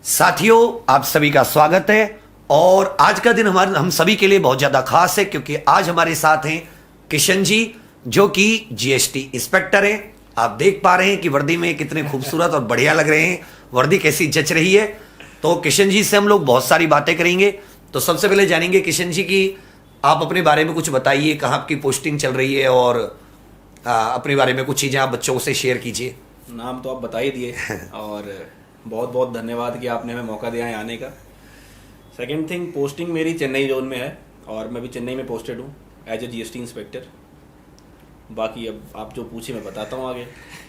साथियों, आप सभी का स्वागत है। और आज का दिन हम सभी के लिए बहुत ज्यादा खास है क्योंकि आज हमारे साथ हैं किशन जी, जो कि जीएसटी इंस्पेक्टर हैं। आप देख पा रहे हैं कि वर्दी में कितने खूबसूरत और बढ़िया लग रहे हैं, वर्दी कैसी जच रही है। तो किशन जी से हम लोग बहुत सारी बातें करेंगे। तो सबसे पहले जानेंगे किशन जी की आप अपने बारे में कुछ बताइए, कहाँ आपकी पोस्टिंग चल रही है और अपने बारे में कुछ चीजें आप बच्चों से शेयर कीजिए। नाम तो आप बता ही दिए और बहुत बहुत धन्यवाद कि आपने हमें मौका दिया है आने का। सेकंड थिंग, पोस्टिंग मेरी चेन्नई जोन में है और मैं भी चेन्नई में पोस्टेड हूँ एज ए जीएसटी इंस्पेक्टर। बाकी अब आप जो पूछे मैं बताता हूँ आगे।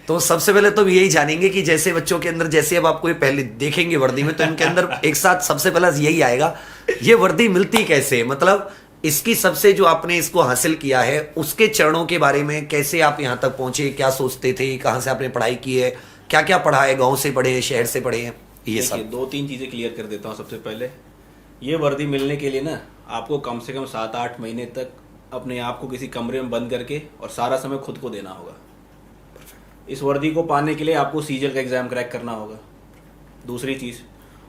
तो सबसे पहले तो यही जानेंगे कि जैसे बच्चों के अंदर, जैसे अब आपको ये पहले देखेंगे वर्दी में, तो इनके अंदर एक साथ सबसे पहला यही आएगा, ये वर्दी मिलती कैसे, मतलब इसकी सबसे जो आपने इसको हासिल किया है उसके चरणों के बारे में, कैसे आप यहाँ तक पहुंचे, क्या सोचते थे, कहाँ से आपने पढ़ाई की है, क्या क्या पढ़ा है, गांव से पढ़े हैं, शहर से पढ़े हैं, ये सब। दो तीन चीज़ें क्लियर कर देता हूँ। सबसे पहले, ये वर्दी मिलने के लिए ना आपको कम से कम 7-8 महीने तक अपने आप को किसी कमरे में बंद करके और सारा समय खुद को देना होगा। इस वर्दी को पाने के लिए आपको सीजल का एग्ज़ाम क्रैक करना होगा, दूसरी चीज़।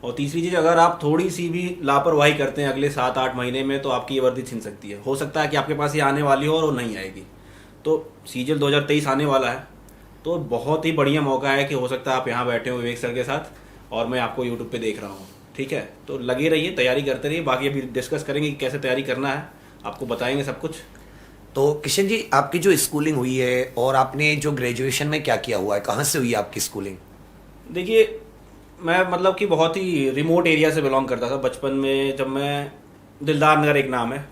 और तीसरी चीज़, अगर आप थोड़ी सी भी लापरवाही करते हैं अगले 7-8 महीने में तो आपकी ये वर्दी छिन सकती है। हो सकता है कि आपके पास ये आने वाली हो और वो नहीं आएगी। तो सीजल 2023 आने वाला है, तो बहुत ही बढ़िया मौका है कि हो सकता है आप यहाँ बैठे हो विवेक सर के साथ और मैं आपको यूट्यूब पे देख रहा हूँ। ठीक है, तो लगे रहिए, तैयारी करते रहिए। बाकी अभी डिस्कस करेंगे कि कैसे तैयारी करना है, आपको बताएंगे सब कुछ। तो किशन जी, आपकी जो स्कूलिंग हुई है और आपने जो ग्रेजुएशन में क्या किया हुआ है, कहाँ से हुई है आपकी स्कूलिंग? देखिए, मैं मतलब कि बहुत ही रिमोट एरिया से बिलोंग करता था बचपन में। जब मैं दिलदार नगर एक नाम है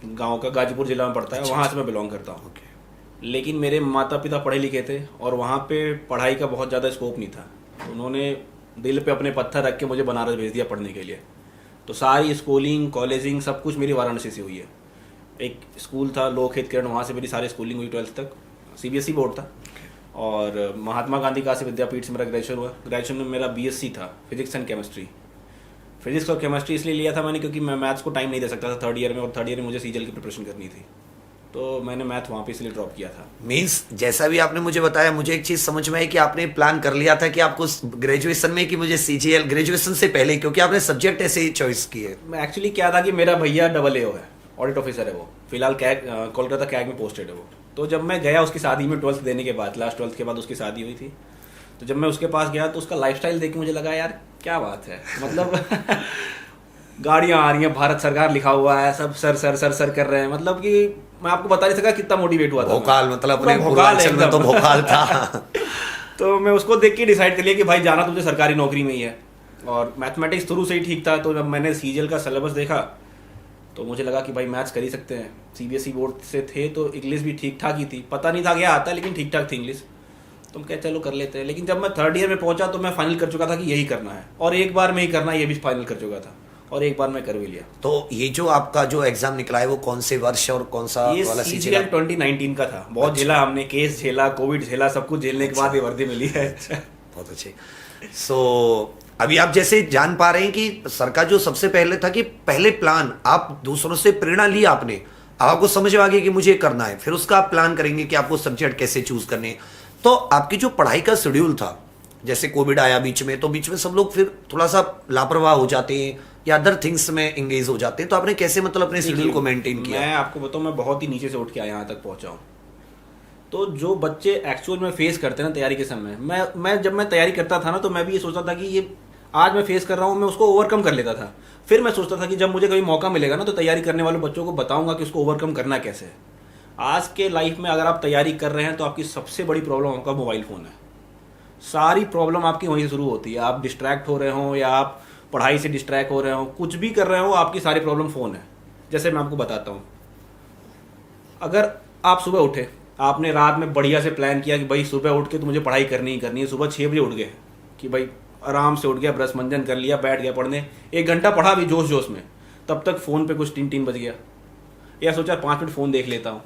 गांव का, गाजीपुर जिला में पड़ता है, वहाँ से मैं बिलोंग करता हूँ। लेकिन मेरे माता पिता पढ़े लिखे थे और वहाँ पे पढ़ाई का बहुत ज़्यादा स्कोप नहीं था। उन्होंने दिल पे अपने पत्थर रख के मुझे बनारस भेज दिया पढ़ने के लिए। तो सारी स्कूलिंग, कॉलेजिंग सब कुछ मेरी वाराणसी से हुई है। एक स्कूल था लोकहित किरण, वहाँ से मेरी सारी स्कूलिंग हुई 12th तक। सीबीएसई बोर्ड था। और महात्मा गांधी काशी विद्यापीठ से मेरा ग्रेजुएशन हुआ। ग्रेजुएशन में मेरा बीएससी था, फिजिक्स एंड केमिस्ट्री। फिजिक्स और केमिस्ट्री इसलिए लिया था मैंने क्योंकि मैं मैथ्स को टाइम नहीं दे सकता था थर्ड ईयर में, और थर्ड ईयर में मुझे सीजल की प्रिपरेशन करनी थी, तो मैंने मैथ वहाँ पे इसलिए ड्रॉप किया था। मीन्स जैसा भी आपने मुझे बताया, मुझे एक चीज समझ में आई कि आपने प्लान कर लिया था कि आपको ग्रेजुएशन में कि मुझे सीजीएल, ग्रेजुएशन से पहले, क्योंकि आपने सब्जेक्ट ऐसे ही चॉइस किए। एक्चुअली क्या था कि मेरा भैया AA है, ऑडिट ऑफिसर है वो, फिलहाल कोलकाता कैग में पोस्टेड है वो। तो जब मैं गया उसकी शादी में 12th देने के बाद, लास्ट 12th के बाद उसकी शादी हुई थी, तो जब मैं उसके पास गया तो उसका लाइफस्टाइल देख के मुझे लगा यार क्या बात है, मतलब गाड़ियाँ आ रही हैं, भारत सरकार लिखा हुआ है, सब सर सर सर सर कर रहे हैं। मतलब कि मैं आपको बता नहीं सका कितना मोटिवेट हुआ था। भोकाल, मतलब अपने पूर्वांचल में तो भोकाल था। तो मैं उसको देख के डिसाइड कर लिया कि भाई जाना तुझे सरकारी नौकरी में ही है। और मैथमेटिक्स शुरू से ही ठीक था, तो जब मैंने सीजीएल का सिलेबस देखा तो मुझे लगा कि भाई मैथ्स कर ही सकते हैं। सीबीएसई बोर्ड से थे तो इंग्लिश भी ठीक ठाक ही थी, पता नहीं था क्या आता है लेकिन ठीक ठाक थी इंग्लिश, तो क्या चलो कर लेते हैं। लेकिन जब मैं थर्ड ईयर में पहुंचा तो मैं फाइनल कर चुका था कि यही करना है, और एक बार में ही करना है, ये भी फाइनल कर चुका था और एक बार मैं कर भी लिया। तो ये जो आपका जो एग्जाम निकला है वो कौन से वर्ष और कौन सा वाला सीजीएल 2019 का था। बहुत झेला हमने, केस झेला, कोविड झेला, सब कुछ झेलने के बाद ये वर्दी मिली है। बहुत अच्छे। सो अभी आप जैसे जान पा रहे हैं कि सर का जो सबसे पहले था कि पहले प्लान, आप दूसरों से प्रेरणा ली आपने, आपको समझ में आ गया कि मुझे करना है, फिर उसका आप प्लान करेंगे कि आपको सब्जेक्ट कैसे चूज करने। तो आपकी जो पढ़ाई का शेड्यूल था, जैसे कोविड आया बीच में, तो बीच में सब लोग फिर थोड़ा सा लापरवाह हो जाते हैं या अदर थिंग्स में एंगेज हो जाते हैं, तो आपने कैसे मतलब अपने शेड्यूल को मेंटेन किया? मैं आपको बताऊं, मैं बहुत ही नीचे से उठ के यहाँ तक पहुंचा हूँ। तो जो बच्चे एक्चुअल में फेस करते हैं ना तैयारी के समय, मैं जब मैं तैयारी करता था ना तो मैं भी ये सोचता था कि ये आज मैं फेस कर रहा हूँ, मैं उसको ओवरकम कर लेता था। फिर मैं सोचता था कि जब मुझे कभी मौका मिलेगा ना तो तैयारी करने वाले बच्चों को बताऊंगा कि उसको ओवरकम करना कैसे है। आज के लाइफ में अगर आप तैयारी कर रहे हैं तो आपकी सबसे बड़ी प्रॉब्लम आपका मोबाइल फ़ोन है। सारी प्रॉब्लम आपकी वहीं से शुरू होती है। आप डिस्ट्रैक्ट हो रहे हो या आप पढ़ाई से डिस्ट्रैक्ट हो रहे हो, कुछ भी कर रहे हो, आपकी सारी प्रॉब्लम फ़ोन है। जैसे मैं आपको बताता हूँ, अगर आप सुबह उठे, आपने रात में बढ़िया से प्लान किया कि भाई सुबह उठ के तो मुझे पढ़ाई करनी ही करनी है, सुबह 6 बजे उठ गए कि भाई आराम से उठ गया, ब्रश मंजन कर लिया, बैठ गया पढ़ने, 1 घंटा पढ़ा भी जोश जोश में, तब तक फ़ोन पे कुछ 3 बज गया, या सोचा 5 मिनट फ़ोन देख लेता हूँ।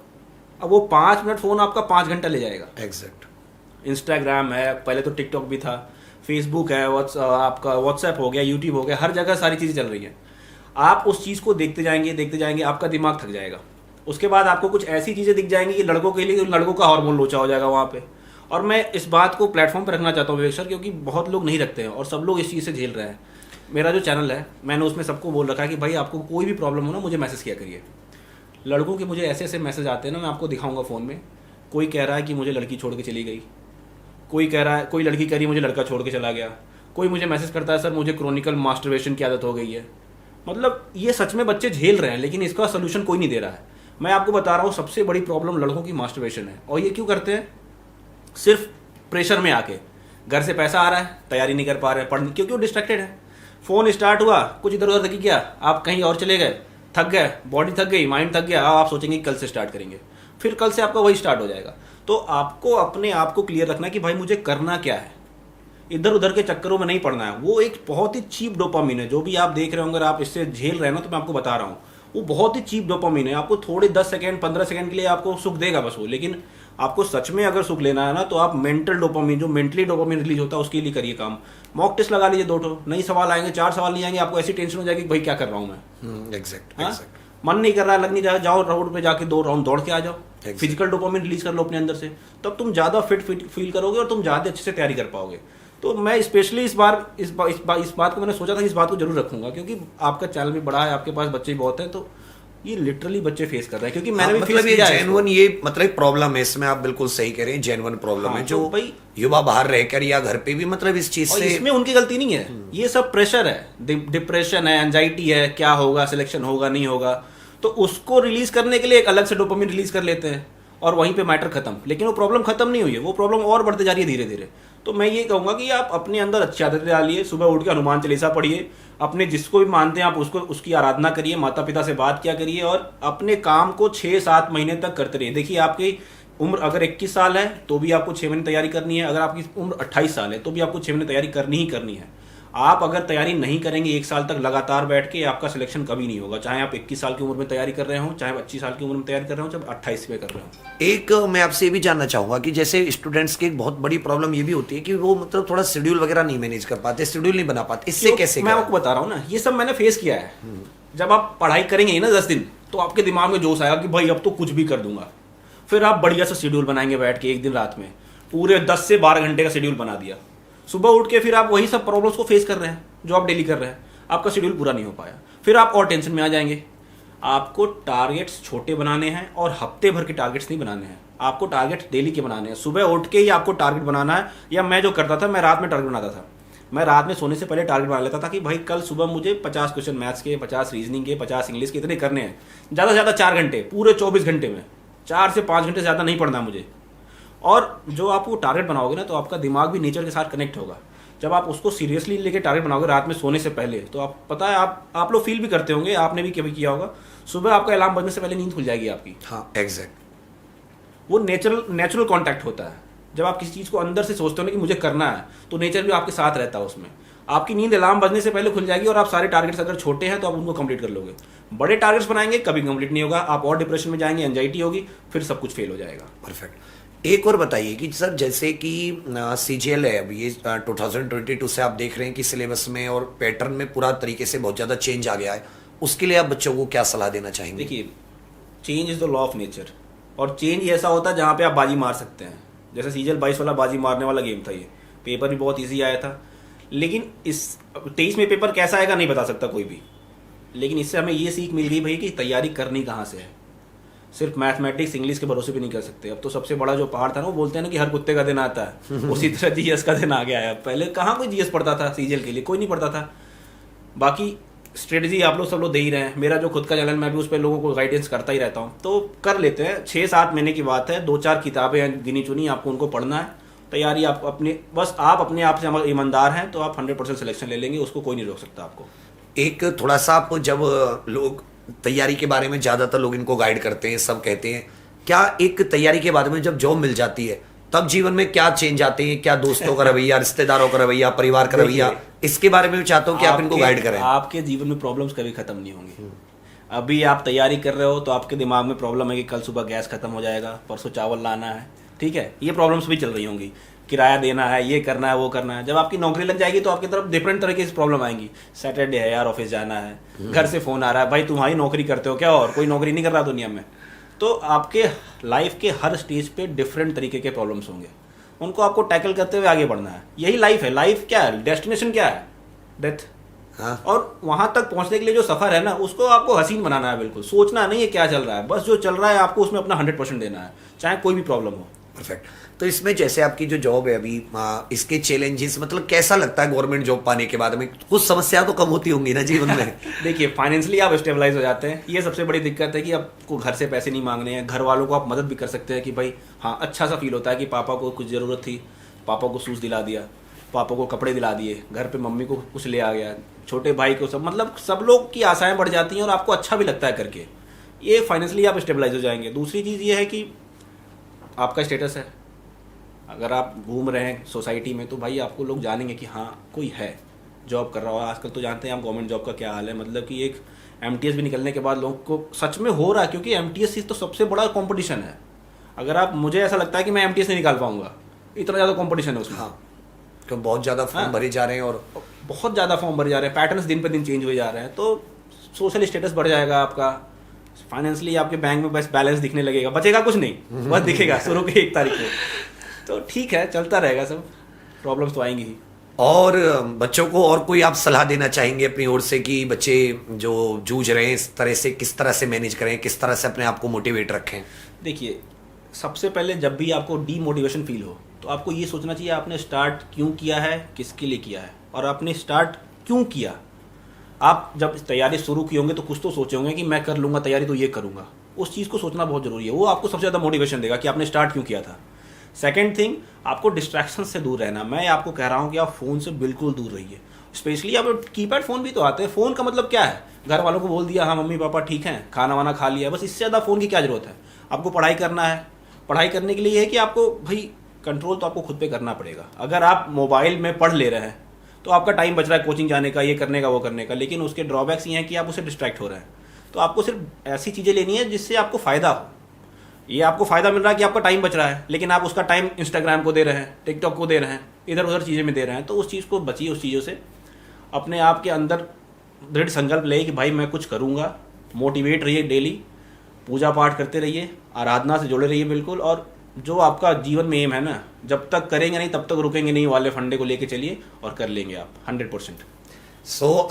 अब वो 5 मिनट फ़ोन आपका 5 घंटा ले जाएगा। एग्जैक्ट। इंस्टाग्राम है, पहले तो टिकटॉक भी था, फेसबुक है, आपका व्हाट्सएप हो गया, यूट्यूब हो गया, हर जगह सारी चीज़ें चल रही हैं। आप उस चीज़ को देखते जाएंगे, आपका दिमाग थक जाएगा। उसके बाद आपको कुछ ऐसी चीज़ें दिख जाएंगी कि लड़कों के लिए लड़कों का हार्मोन लोचा हो जाएगा वहाँ पे। और मैं इस बात को प्लेटफॉर्म पर रखना चाहता हूँ विवेक सर, क्योंकि बहुत लोग नहीं रखते हैं और सब लोग इस चीज़ से झेल रहे हैं मेरा जो चैनल है मैंने उसमें सबको बोल रखा है कि भाई आपको कोई भी प्रॉब्लम हो ना मुझे मैसेज किया करिए। लड़कों के मुझे ऐसे ऐसे मैसेज आते हैं ना, मैं आपको दिखाऊंगा फ़ोन में। कोई कह रहा है कि मुझे लड़की छोड़ के चली गई, कोई कह रहा है, कोई लड़की कह रही है मुझे लड़का छोड़ के चला गया, कोई मुझे मैसेज करता है सर मुझे क्रोनिकल मास्टरबेशन की आदत हो गई है। मतलब ये सच में बच्चे झेल रहे हैं, लेकिन इसका सोल्यूशन कोई नहीं दे रहा है। मैं आपको बता रहा हूँ सबसे बड़ी प्रॉब्लम लड़कों की मास्टरबेशन है। और ये क्यों करते हैं? सिर्फ प्रेशर में आके, घर से पैसा आ रहा है, तैयारी नहीं कर पा रहे हैं पढ़ने, क्योंकि वो डिस्ट्रैक्टेड है। फ़ोन स्टार्ट हुआ, कुछ इधर उधर देखी क्या, आप कहीं और चले गए, थक गए, बॉडी थक गई, माइंड थक गया, आप सोचेंगे कल से स्टार्ट करेंगे, फिर कल से आपका वही स्टार्ट हो जाएगा। तो आपको अपने आप को क्लियर रखना है कि भाई मुझे करना क्या है, इधर उधर के चक्करों में नहीं पड़ना है। वो एक बहुत ही चीप डोपामिन है, जो भी आप देख रहे हो, अगर आप इससे झेल रहे हैं ना, तो मैं आपको बता रहा हूँ वो बहुत ही चीप डोपामिन है। आपको थोड़े 10 सेकंड 15 सेकंड के लिए आपको सुख देगा बस वो, लेकिन आपको सच में अगर सुख लेना है ना, तो आप मेंटल डोपामिन, जो मेंटली डोपामिन रिलीज होता है, उसके लिए करिए काम। मॉक टेस्ट लगा लीजिए, 2 नहीं सवाल आएंगे, 4 सवाल नहीं आएंगे, आपको ऐसी टेंशन हो जाएगी कि भाई क्या कर रहा हूँ मैं। एग्जैक्ट हाँ? मन नहीं कर रहा, लग नहीं रहा, जाओ रोड पे जाके 2 राउंड दौड़ के आ जाओ, Exactly. फिजिकल डोपामिन रिलीज कर लो अपने अंदर से, तब तुम ज़्यादा फिट फील करोगे और तुम ज़्यादा अच्छे से तैयारी कर पाओगे। तो मैं स्पेशली इस बात को मैंने सोचा था कि इस बात को जरूर रखूंगा, क्योंकि आपका चैनल भी बड़ा है, आपके पास बच्चे भी बहुत हैं, तो ये लिटरली बच्चे फेस कर रहे हैं, क्योंकि मैंने भी मतलब फेस ये किया है जेन्युइन, ये मतलब प्रॉब्लम है, इसमें आप बिल्कुल सही कह रहे हैं, जेन्युइन प्रॉब्लम हाँ, है तो जो भाई युवा बाहर रहकर या घर पे भी मतलब इस चीज और से। इसमें उनकी गलती नहीं है, ये सब प्रेशर है, डिप्रेशन है, एंजाइटी है, क्या होगा, सिलेक्शन होगा नहीं होगा, तो उसको रिलीज करने के लिए एक अलग से डोपामिन रिलीज कर लेते हैं और वहीं पे मैटर खत्म। लेकिन वो प्रॉब्लम खत्म नहीं हुई है, वो प्रॉब्लम और बढ़ते जा रही है धीरे धीरे। तो मैं ये कहूंगा कि आप अपने अंदर अच्छी आदतें डालिए, सुबह उठ के हनुमान चालीसा पढ़िए, अपने जिसको भी मानते हैं आप उसको, उसकी आराधना करिए, माता पिता से बात किया करिए, और अपने काम को 6-7 महीने तक करते रहिए। देखिए आपकी उम्र अगर 21 साल है तो भी आपको 6 महीने तैयारी करनी है, अगर आपकी उम्र 28 साल है तो भी आपको 6 महीने तैयारी करनी ही करनी है। आप अगर तैयारी नहीं करेंगे 1 साल तक लगातार बैठ के, आपका सिलेक्शन कभी नहीं होगा, चाहे आप 21 साल की उम्र में तैयारी कर रहे हो, चाहे 25 साल की उम्र में तैयारी कर रहे हो, चाहे 28 में कर रहे हो। एक मैं आपसे ये भी जानना चाहूंगा कि जैसे स्टूडेंट्स की एक बहुत बड़ी प्रॉब्लम ये भी होती है कि वो मतलब थोड़ा शेड्यूल वगैरह नहीं मैनेज कर पाते, शेड्यूल नहीं बना पाते, इससे कैसे मैं आपको बता रहा हूँ ना, ये सब मैंने फेस किया है। जब आप पढ़ाई करेंगे ना 10 दिन, तो आपके दिमाग में जोश आएगा कि भाई अब तो कुछ भी कर दूंगा। फिर आप बढ़िया सा शेड्यूल बनाएंगे बैठ के, एक दिन रात में पूरे 10 से 12 घंटे का शेड्यूल बना दिया, सुबह उठ के फिर आप वही सब प्रॉब्लम्स को फेस कर रहे हैं जो आप डेली कर रहे हैं, आपका शेड्यूल पूरा नहीं हो पाया, फिर आप और टेंशन में आ जाएंगे। आपको टारगेट्स छोटे बनाने हैं और हफ्ते भर के टारगेट्स नहीं बनाने हैं, आपको टारगेट डेली के बनाने हैं। सुबह उठ के ही आपको टारगेट बनाना है, या मैं जो करता था, मैं रात में टारगेट बनाता था। मैं रात में सोने से पहले टारगेट बना लेता था कि भाई कल सुबह मुझे 50 क्वेश्चन मैथ्स के, 50 रीजनिंग के, 50 इंग्लिश के, इतने करने हैं, ज़्यादा से ज़्यादा 4 घंटे, पूरे 24 घंटे में 4 से 5 घंटे ज़्यादा नहीं पढ़ना मुझे। और जो आप वो टारगेट बनाओगे ना, तो आपका दिमाग भी नेचर के साथ कनेक्ट होगा। जब आप उसको सीरियसली लेके टारगेट बनाओगे रात में सोने से पहले, तो आप पता है, आप लोग फील भी करते होंगे, आपने भी कभी किया होगा, सुबह आपका अलार्म बजने से पहले नींद खुल जाएगी आपकी। हाँ एग्जैक्ट, वो नेचुरल कांटेक्ट होता है। जब आप किसी चीज़ को अंदर से सोचते हो ना कि मुझे करना है, तो नेचर भी आपके साथ रहता है उसमें। आपकी नींद अलार्म बजने से पहले खुल जाएगी और आप सारे टारगेट्स अगर छोटे हैं तो आप उनको कंप्लीट कर लोगे। बड़े टारगेट्स बनाएंगे कभी कंप्लीट नहीं होगा, आप और डिप्रेशन में जाएंगे, एंजाइटी होगी, फिर सब कुछ फेल हो जाएगा। परफेक्ट। एक और बताइए कि सर जैसे कि CGL है अभी ये 2022 से आप देख रहे हैं कि सिलेबस में और पैटर्न में पूरा तरीके से बहुत ज़्यादा चेंज आ गया है, उसके लिए आप बच्चों को क्या सलाह देना चाहेंगे? देखिए, change is the law of nature, और चेंज ही ऐसा होता है जहाँ पे आप बाजी मार सकते हैं। जैसे CGL 22 वाला बाजी मारने वाला गेम था, ये पेपर भी बहुत ईजी आया था, लेकिन इस 23 में पेपर कैसा आएगा नहीं बता सकता कोई भी। लेकिन इससे हमें ये सीख मिल गई भाई कि तैयारी करनी कहाँ से है। सिर्फ मैथमेटिक्स इंग्लिश के भरोसे भी नहीं कर सकते। अब तो सबसे बड़ा जो पहाड़ था ना, वो बोलते हैं ना कि हर कुत्ते का दिन आता है, उसी तरह GS का दिन आ गया है। पहले कहाँ कोई GS पढ़ता था CGL के लिए, कोई नहीं पढ़ता था। बाकी स्ट्रेटजी आप लोग सब लोग दे ही रहे हैं, मेरा जो खुद का चैनल, मैं भी उस पर लोगों को गाइडेंस करता ही रहता हूँ, तो कर लेते हैं। 6-7 महीने की बात है, 2-4 किताबें हैं गिनी चुनी, आपको उनको पढ़ना है। तैयारी आप अपने आप से ईमानदार हैं तो आप 100% सिलेक्शन ले लेंगे, उसको कोई नहीं रोक सकता आपको। एक थोड़ा सा आप, जब लोग तैयारी के बारे में ज़्यादातर लोग इनको गाइड करते हैं, सब कहते हैं, क्या एक तैयारी के बारे में जब जॉब मिल जाती है तब जीवन में क्या चेंज आते हैं? क्या दोस्तों का रवैया, रिश्तेदारों का रवैया, परिवार का रवैया, इसके बारे में भी चाहता हूँ कि आप इनको गाइड करें। आपके जीवन में प्रॉब्लम्स कभी खत्म नहीं होंगी। अभी आप तैयारी कर रहे हो तो आपके दिमाग में प्रॉब्लम है कि कल सुबह गैस खत्म हो जाएगा, परसों चावल लाना है, ठीक है, ये प्रॉब्लम्स भी चल रही होंगी, किराया देना है, ये करना है, वो करना है। जब आपकी नौकरी लग जाएगी तो आपकी तरफ डिफरेंट तरह की प्रॉब्लम आएंगी। सैटरडे है यार, ऑफिस जाना है, घर से फोन आ रहा है, भाई तुम्हारी नौकरी करते हो क्या, और कोई नौकरी नहीं कर रहा दुनिया में। तो आपके लाइफ के हर स्टेज पे डिफरेंट तरीके के प्रॉब्लम्स होंगे, उनको आपको टैकल करते हुए आगे बढ़ना है। यही लाइफ है। लाइफ क्या है, डेस्टिनेशन क्या है? डेथ। हाँ। और वहां तक पहुंचने के लिए जो सफर है ना, उसको आपको हसीन बनाना है। बिल्कुल सोचना नहीं है क्या चल रहा है, बस जो चल रहा है आपको उसमें अपना 100% देना है, चाहे कोई भी प्रॉब्लम हो। परफेक्ट। तो इसमें जैसे आपकी जो जॉब है अभी, इसके चैलेंजेस मतलब कैसा लगता है गवर्नमेंट जॉब पाने के बाद में? कुछ समस्या तो कम होती होंगी ना जीवन में? देखिए, फाइनेंशियली आप स्टेबलाइज हो जाते हैं, ये सबसे बड़ी दिक्कत है कि आपको घर से पैसे नहीं मांगने हैं। घर वालों को आप मदद भी कर सकते हैं कि भाई हाँ, अच्छा सा फील होता है कि पापा को कुछ ज़रूरत थी, पापा को शूज़ दिला दिया, पापा को कपड़े दिला दिए, घर पे मम्मी को कुछ ले आ गया, छोटे भाई को सब, मतलब सब लोग की आशाएं बढ़ जाती हैं और आपको अच्छा भी लगता है करके। ये फाइनेंशियली आप स्टेबलाइज हो जाएंगे। दूसरी चीज़ ये है कि आपका स्टेटस है, अगर आप घूम रहे हैं सोसाइटी में तो भाई आपको लोग जानेंगे कि हाँ कोई है जॉब कर रहा हो। आजकल तो जानते हैं आप गवर्नमेंट जॉब का क्या हाल है, मतलब कि एक एमटीएस भी निकलने के बाद लोगों को सच में हो रहा है, क्योंकि एमटीएस तो सबसे बड़ा कंपटीशन है। अगर आप, मुझे ऐसा लगता है कि मैं एमटीएस नहीं निकाल पाऊंगा, इतना ज़्यादा कंपटीशन है उसमें। हाँ, तो बहुत ज़्यादा फॉर्म भरे जा रहे हैं और बहुत ज़्यादा फॉर्म भरे जा रहे हैं, पैटर्न्स दिन पे दिन चेंज हुए जा रहे हैं, तो सोशल स्टेटस बढ़ जाएगा आपका, फाइनेंशियली आपके बैंक में बस बैलेंस दिखने लगेगा, बचेगा कुछ नहीं, बस दिखेगा शुरू के 1 तारीख को। तो ठीक है, चलता रहेगा सब, प्रॉब्लम्स तो आएंगी ही। और बच्चों को और कोई आप सलाह देना चाहेंगे अपनी ओर से कि बच्चे जो जूझ रहे हैं इस तरह से, किस तरह से मैनेज करें, किस तरह से अपने आप को मोटिवेट रखें? देखिए, सबसे पहले जब भी आपको डीमोटिवेशन फील हो तो आपको ये सोचना चाहिए आपने स्टार्ट क्यों किया है, किसके लिए किया है, और आपने स्टार्ट क्यों किया। आप जब तैयारी शुरू किए होंगे तो कुछ तो सोचे होंगे कि मैं कर लूँगा तैयारी तो ये करूँगा, उस चीज़ को सोचना बहुत ज़रूरी है। वो आपको सबसे ज़्यादा मोटिवेशन देगा कि आपने स्टार्ट क्यों किया था। सेकेंड थिंग, आपको डिस्ट्रैक्शन से दूर रहना। मैं आपको कह रहा हूँ कि आप फ़ोन से बिल्कुल दूर रहिए। स्पेशली अब कीपैड फ़ोन भी तो आते हैं। फ़ोन का मतलब क्या है, घर वालों को बोल दिया हाँ मम्मी पापा ठीक हैं, खाना वाना खा लिया, बस। इससे ज़्यादा फ़ोन की क्या ज़रूरत है। आपको पढ़ाई करना है, पढ़ाई करने के लिए ये है कि आपको भाई कंट्रोल तो आपको खुद पे करना पड़ेगा। अगर आप मोबाइल में पढ़ ले रहे हैं तो आपका टाइम बच रहा है कोचिंग जाने का, ये करने का, वो करने का, लेकिन उसके ड्रॉबैक्स ये हैं कि आप उससे डिस्ट्रैक्ट हो रहे हैं। तो आपको सिर्फ ऐसी चीज़ें लेनी है जिससे आपको फ़ायदा हो। ये आपको फ़ायदा मिल रहा है कि आपका टाइम बच रहा है, लेकिन आप उसका टाइम इंस्टाग्राम को दे रहे हैं, टिकटॉक को दे रहे हैं, इधर उधर चीज़ें में दे रहे हैं, तो उस चीज़ को बचिए। उस चीज़ों से अपने आप के अंदर दृढ़ संकल्प ले कि भाई मैं कुछ करूँगा। मोटिवेट रहिए, डेली पूजा पाठ करते रहिए, आराधना से जुड़े रहिए बिल्कुल। और जो आपका जीवन में एम है ना, जब तक करेंगे नहीं तब तक रुकेंगे नहीं वाले फंडे को लेके चलिए और कर लेंगे आप 100%।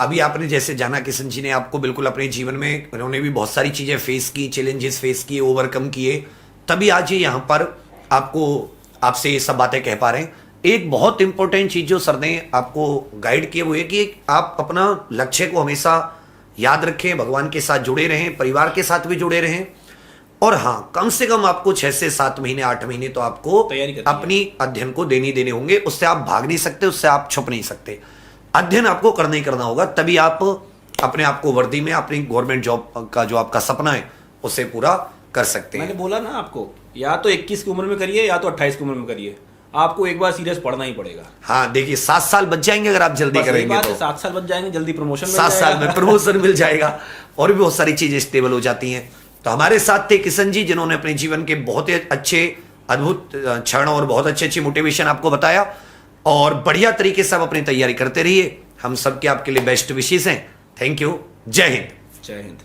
अभी आपने जैसे जाना, किशन जी ने आपको बिल्कुल अपने जीवन में, उन्होंने भी बहुत सारी चीज़ें फेस की, चैलेंजेस फेस किए, ओवरकम किए, तभी आज ये यहाँ पर आपसे ये सब बातें कह पा रहे हैं। एक बहुत इंपॉर्टेंट चीज़ जो सर ने आपको गाइड किए वो है कि आप अपना लक्ष्य को हमेशा याद रखें, भगवान के साथ जुड़े रहें, परिवार के साथ भी जुड़े रहें, और हाँ, कम से कम आपको 6 से 7 महीने 8 महीने तो आपको अपनी अध्ययन को देने होंगे। उससे आप भाग नहीं सकते, उससे आप छुप नहीं सकते। अध्ययन आपको करना ही करना होगा, तभी आप अपने आप को वर्दी में अपनी गवर्नमेंट जॉब का जो आपका सपना है उसे पूरा कर सकते हैं। मैंने बोला ना आपको, या तो 21 की उम्र में करिए या तो 28 की उम्र में करिए, आपको एक बार सीरियस पढ़ना ही पड़ेगा। हाँ, देखिए 7 साल बच जाएंगे अगर आप जल्दी करेंगे तो। 7 साल बच जाएंगे, जल्दी प्रमोशन 7 साल में प्रमोशन मिल जाएगा, और भी बहुत सारी चीजें स्टेबल हो जाती हैं। तो हमारे साथ थे किशन जी, जिन्होंने अपने जीवन के बहुत ही अच्छे अद्भुत क्षण और बहुत अच्छी मोटिवेशन आपको बताया, और बढ़िया तरीके से आप अपनी तैयारी करते रहिए। हम सबके आपके लिए बेस्ट विशेष हैं। Thank you. जय हिंद। जय हिंद।